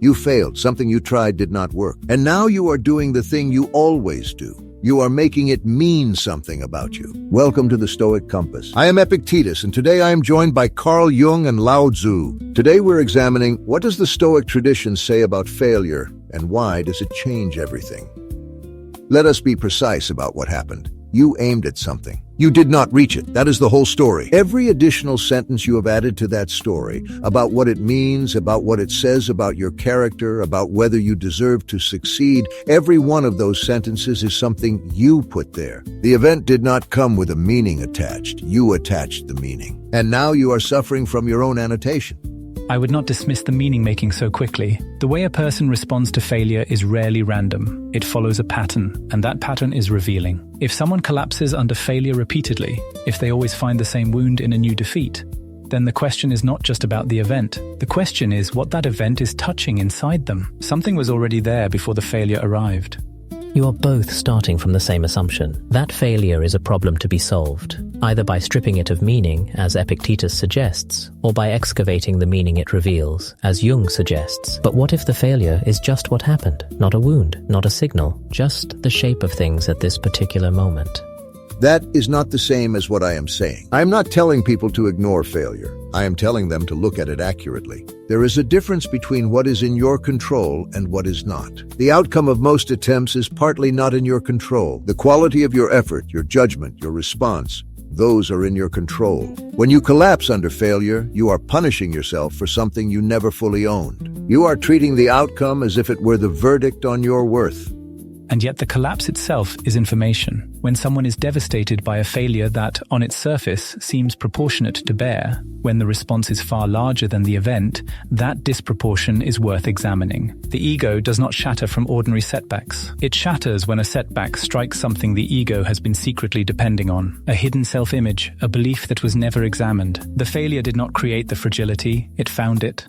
You failed, something you tried did not work. And now you are doing the thing you always do. You are making it mean something about you. Welcome to the Stoic Compass. I am EPICTETUS, and today I am joined by Carl Jung and LAOZI. Today we're examining what does the Stoic tradition say about failure, and why does it change everything? Let us be precise about what happened. You aimed at something. You did not reach it. That is the whole story. Every additional sentence you have added to that story, about what it means, about what it says about your character, about whether you deserve to succeed, every one of those sentences is something you put there. The event did not come with a meaning attached. You attached the meaning. And now you are suffering from your own annotation. I would not dismiss the meaning-making so quickly. The way a person responds to failure is rarely random. It follows a pattern, and that pattern is revealing. If someone collapses under failure repeatedly, if they always find the same wound in a new defeat, then the question is not just about the event. The question is what that event is touching inside them. Something was already there before the failure arrived. You are both starting from the same assumption. That failure is a problem to be solved, either by stripping it of meaning, as Epictetus suggests, or by excavating the meaning it reveals, as Jung suggests. But what if the failure is just what happened? Not a wound, not a signal, just the shape of things at this particular moment. That is not the same as what I am saying. I am not telling people to ignore failure. I am telling them to look at it accurately. There is a difference between what is in your control and what is not. The outcome of most attempts is partly not in your control. The quality of your effort, your judgment, your response, those are in your control. When you collapse under failure, you are punishing yourself for something you never fully owned. You are treating the outcome as if it were the verdict on your worth. And yet the collapse itself is information. When someone is devastated by a failure that, on its surface, seems proportionate to bear, when the response is far larger than the event, that disproportion is worth examining. The ego does not shatter from ordinary setbacks. It shatters when a setback strikes something the ego has been secretly depending on, a hidden self-image, a belief that was never examined. The failure did not create the fragility, it found it.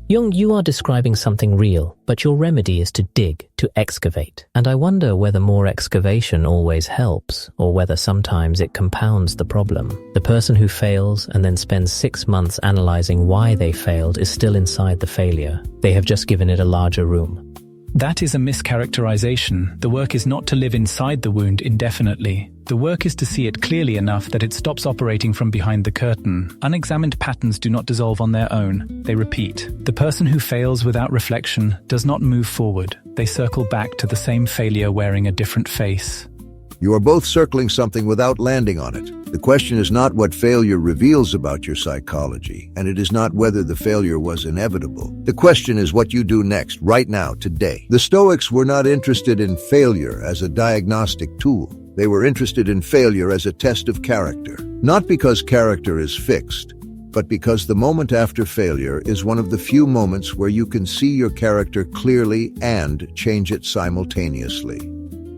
Jung, you are describing something real, but your remedy is to dig, to excavate. And I wonder whether more excavation always helps, or whether sometimes it compounds the problem. The person who fails and then spends 6 months analyzing why they failed is still inside the failure. They have just given it a larger room. That is a mischaracterization. The work is not to live inside the wound indefinitely. The work is to see it clearly enough that it stops operating from behind the curtain. Unexamined patterns do not dissolve on their own. They repeat. The person who fails without reflection does not move forward. They circle back to the same failure wearing a different face. You are both circling something without landing on it. The question is not what failure reveals about your psychology, and it is not whether the failure was inevitable. The question is what you do next, right now, today. The Stoics were not interested in failure as a diagnostic tool. They were interested in failure as a test of character. Not because character is fixed, but because the moment after failure is one of the few moments where you can see your character clearly and change it simultaneously.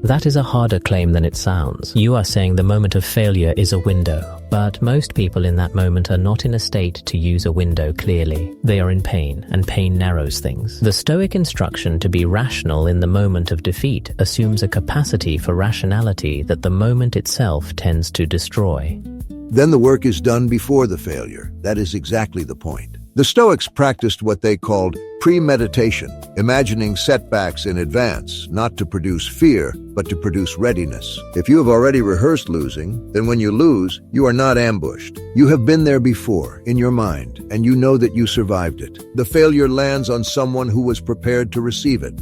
That is a harder claim than it sounds. You are saying the moment of failure is a window, but most people in that moment are not in a state to use a window clearly. They are in pain, and pain narrows things. The Stoic instruction to be rational in the moment of defeat assumes a capacity for rationality that the moment itself tends to destroy. Then the work is done before the failure. That is exactly the point. The Stoics practiced what they called premeditation, imagining setbacks in advance, not to produce fear, but to produce readiness. If you have already rehearsed losing, then when you lose, you are not ambushed. You have been there before, in your mind, and you know that you survived it. The failure lands on someone who was prepared to receive it.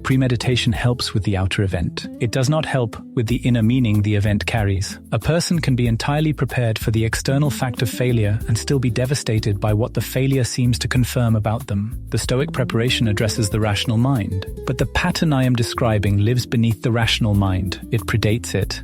Premeditation helps with the outer event. It does not help with the inner meaning the event carries. A person can be entirely prepared for the external fact of failure and still be devastated by what the failure seems to confirm about them. The Stoic preparation addresses the rational mind, but the pattern I am describing lives beneath the rational mind. It predates it.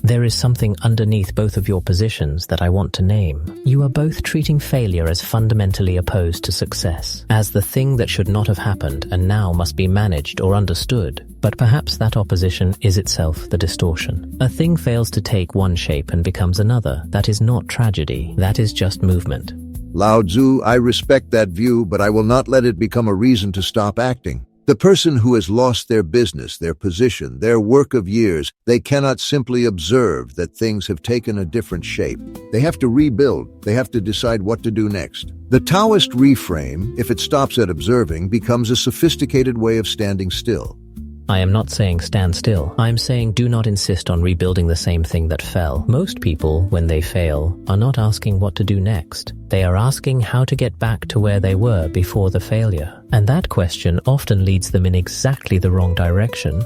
There is something underneath both of your positions that I want to name. You are both treating failure as fundamentally opposed to success, as the thing that should not have happened and now must be managed or understood. But perhaps that opposition is itself the distortion. A thing fails to take one shape and becomes another. That is not tragedy. That is just movement. LAOZI, I respect that view, but I will not let it become a reason to stop acting. The person who has lost their business, their position, their work of years, they cannot simply observe that things have taken a different shape. They have to rebuild. They have to decide what to do next. The Taoist reframe, if it stops at observing, becomes a sophisticated way of standing still. I am not saying stand still. I am saying do not insist on rebuilding the same thing that fell. Most people, when they fail, are not asking what to do next. They are asking how to get back to where they were before the failure. And that question often leads them in exactly the wrong direction.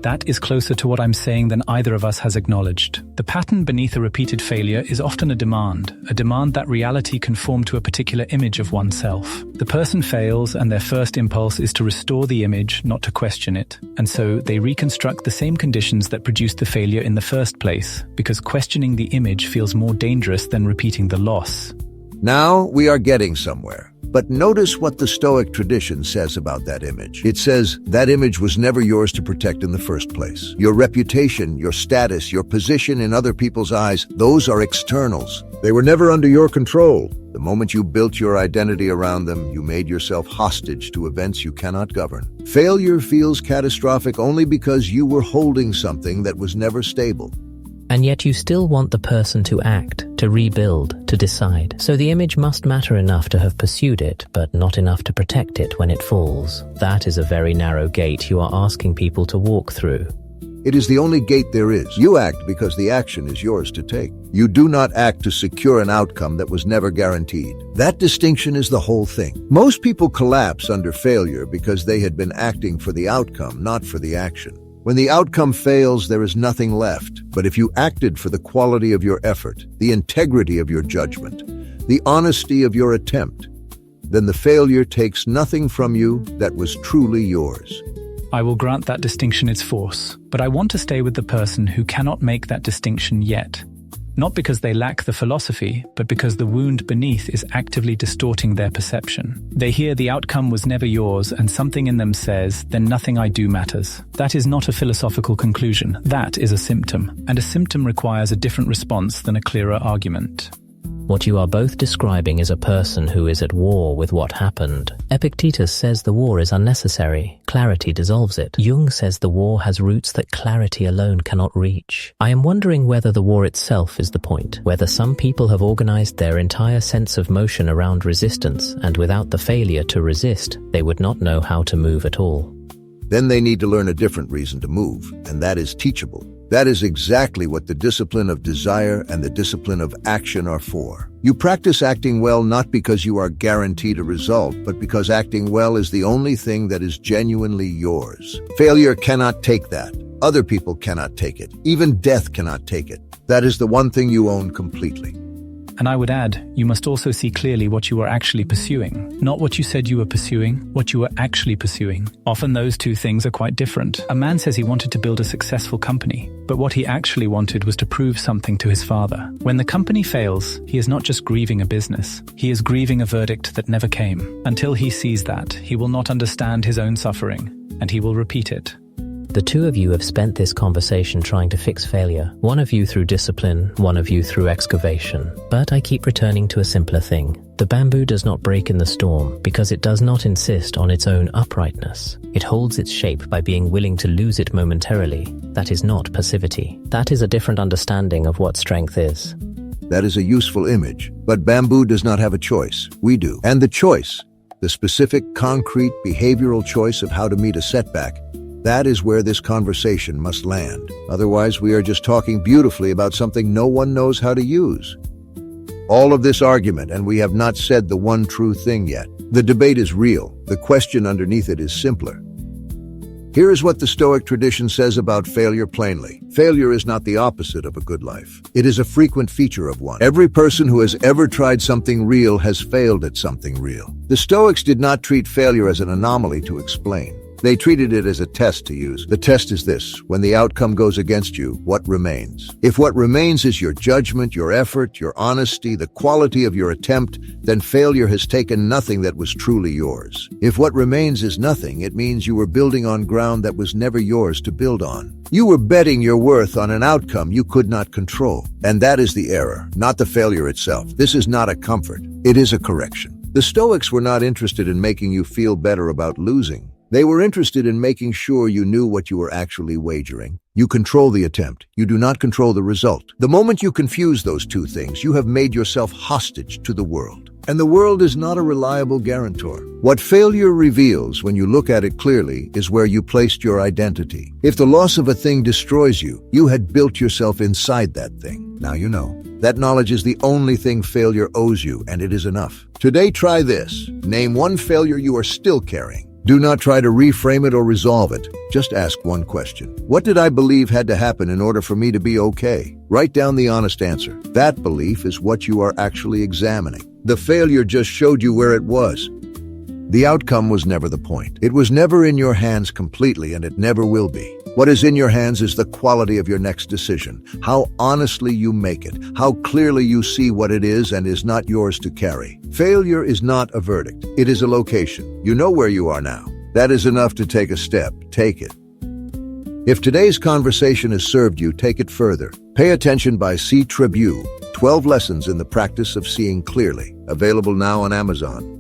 That is closer to what I'm saying than either of us has acknowledged. The pattern beneath a repeated failure is often a demand that reality conform to a particular image of oneself. The person fails and their first impulse is to restore the image, not to question it. And so they reconstruct the same conditions that produced the failure in the first place, because questioning the image feels more dangerous than repeating the loss. Now we are getting somewhere. But notice what the Stoic tradition says about that image. It says that image was never yours to protect in the first place. Your reputation, your status, your position in other people's eyes, those are externals. They were never under your control. The moment you built your identity around them, you made yourself hostage to events you cannot govern. Failure feels catastrophic only because you were holding something that was never stable. And yet you still want the person to act, to rebuild, to decide. So the image must matter enough to have pursued it, but not enough to protect it when it falls. That is a very narrow gate you are asking people to walk through. It is the only gate there is. You act because the action is yours to take. You do not act to secure an outcome that was never guaranteed. That distinction is the whole thing. Most people collapse under failure because they had been acting for the outcome, not for the action. When the outcome fails, there is nothing left. But if you acted for the quality of your effort, the integrity of your judgment, the honesty of your attempt, then the failure takes nothing from you that was truly yours. I will grant that distinction its force, but I want to stay with the person who cannot make that distinction yet. Not because they lack the philosophy, but because the wound beneath is actively distorting their perception. They hear the outcome was never yours and something in them says, then nothing I do matters. That is not a philosophical conclusion. That is a symptom. And a symptom requires a different response than a clearer argument. What you are both describing is a person who is at war with what happened. Epictetus says the war is unnecessary. Clarity dissolves it. Jung says the war has roots that clarity alone cannot reach. I am wondering whether the war itself is the point, whether some people have organized their entire sense of motion around resistance, and without the failure to resist, they would not know how to move at all. Then they need to learn a different reason to move, and that is teachable. That is exactly what the discipline of desire and the discipline of action are for. You practice acting well not because you are guaranteed a result, but because acting well is the only thing that is genuinely yours. Failure cannot take that. Other people cannot take it. Even death cannot take it. That is the one thing you own completely. And I would add, you must also see clearly what you are actually pursuing. Not what you said you were pursuing, what you were actually pursuing. Often those two things are quite different. A man says he wanted to build a successful company, but what he actually wanted was to prove something to his father. When the company fails, he is not just grieving a business. He is grieving a verdict that never came. Until he sees that, he will not understand his own suffering, and he will repeat it. The two of you have spent this conversation trying to fix failure. One of you through discipline, one of you through excavation. But I keep returning to a simpler thing. The bamboo does not break in the storm because it does not insist on its own uprightness. It holds its shape by being willing to lose it momentarily. That is not passivity. That is a different understanding of what strength is. That is a useful image, but bamboo does not have a choice. We do. And the choice, the specific, concrete, behavioral choice of how to meet a setback, that is where this conversation must land. Otherwise, we are just talking beautifully about something no one knows how to use. All of this argument, and we have not said the one true thing yet. The debate is real. The question underneath it is simpler. Here is what the Stoic tradition says about failure plainly. Failure is not the opposite of a good life. It is a frequent feature of one. Every person who has ever tried something real has failed at something real. The Stoics did not treat failure as an anomaly to explain. They treated it as a test to use. The test is this: when the outcome goes against you, what remains? If what remains is your judgment, your effort, your honesty, the quality of your attempt, then failure has taken nothing that was truly yours. If what remains is nothing, it means you were building on ground that was never yours to build on. You were betting your worth on an outcome you could not control. And that is the error, not the failure itself. This is not a comfort. It is a correction. The Stoics were not interested in making you feel better about losing. They were interested in making sure you knew what you were actually wagering. You control the attempt. You do not control the result. The moment you confuse those two things, you have made yourself hostage to the world. And the world is not a reliable guarantor. What failure reveals, when you look at it clearly, is where you placed your identity. If the loss of a thing destroys you, you had built yourself inside that thing. Now you know. That knowledge is the only thing failure owes you, and it is enough. Today, try this. Name one failure you are still carrying. Do not try to reframe it or resolve it. Just ask one question. What did I believe had to happen in order for me to be okay? Write down the honest answer. That belief is what you are actually examining. The failure just showed you where it was. The outcome was never the point. It was never in your hands completely, and it never will be. What is in your hands is the quality of your next decision, how honestly you make it, how clearly you see what it is and is not yours to carry. Failure is not a verdict. It is a location. You know where you are now. That is enough to take a step. Take it. If today's conversation has served you, take it further. Pay Attention by C. Tribune, 12 Lessons in the Practice of Seeing Clearly, available now on Amazon.